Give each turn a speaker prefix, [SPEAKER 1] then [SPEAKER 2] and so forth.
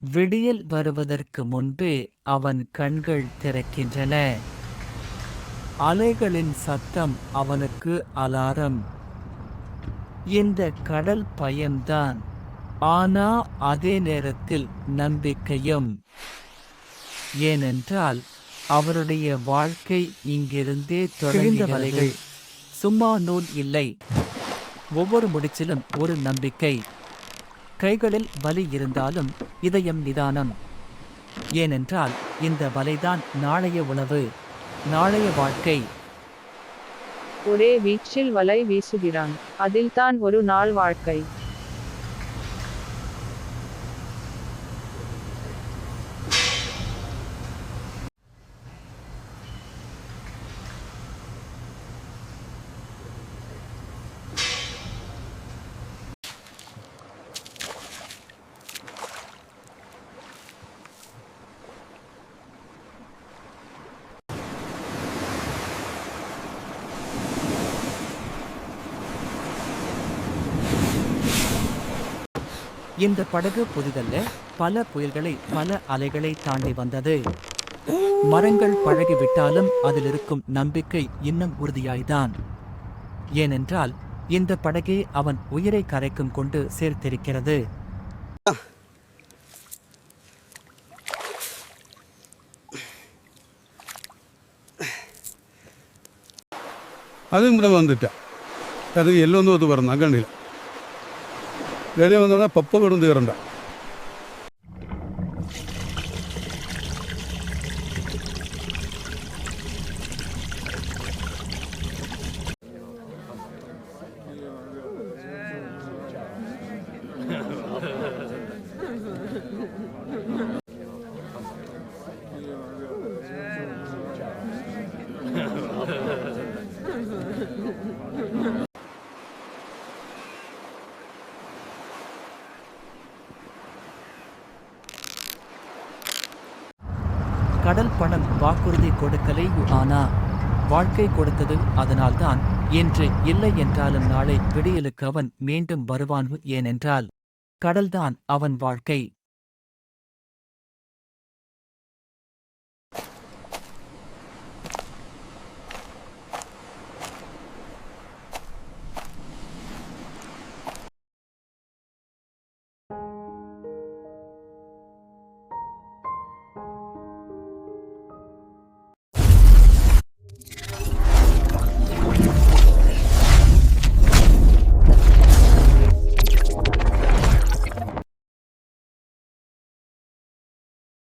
[SPEAKER 1] விடியல் வருவதற்கு முன்பே அவன் கண்கள் திறக்கின்றன. அலைகளின் சத்தம் அவனுக்கு அலாரம். இந்த கடல் பயம்தான், ஆனா அதே நேரத்தில் நம்பிக்கையும். ஏனென்றால் அவருடைய வாழ்க்கை இங்கிருந்தே தொடர்ந்த வலைகள். சும்மா நூல் இல்லை, ஒவ்வொரு முடிச்சிலும் ஒரு நம்பிக்கை. கைகளில் வலி இருந்தாலும் இதயம் நிதானம். ஏனென்றால் இந்த வலைதான் நாளைய உணவு, நாளைய வாழ்க்கை.
[SPEAKER 2] ஒரே வீச்சில் வலை வீசுகிறான், அதில்தான் ஒரு நாள் வாழ்க்கை.
[SPEAKER 1] இந்த படகு புதிதல்ல, பல புயல்களை பல அலைகளை தாண்டி வந்தது. மரங்கள் பழகிவிட்டாலும் அதில் இருக்கும் நம்பிக்கை இன்னும் உறுதியாய்தான். ஏனென்றால் இந்த படகே அவன் உயிரை கரைக்கும் கொண்டு சேர்த்திருக்கிறது.
[SPEAKER 3] അതും ഇവിടെ വന്നിട്ട അത് എല്ലൊന്നും അത് പറഞ്ഞു കണ്ടില്ല. வெளியே வந்தோன்னா பப்ப விழுந்து இறந்தா.
[SPEAKER 1] கடல் பணம் வாக்குறுதி கொடுக்கலை, ஆனா வாழ்க்கை கொடுத்தது. அதனால்தான் இன்று இல்லை என்றாலும் நாளை விடியலுக்கு அவன் மீண்டும் வருவான். ஏனென்றால் கடல்தான் அவன் வாழ்க்கை.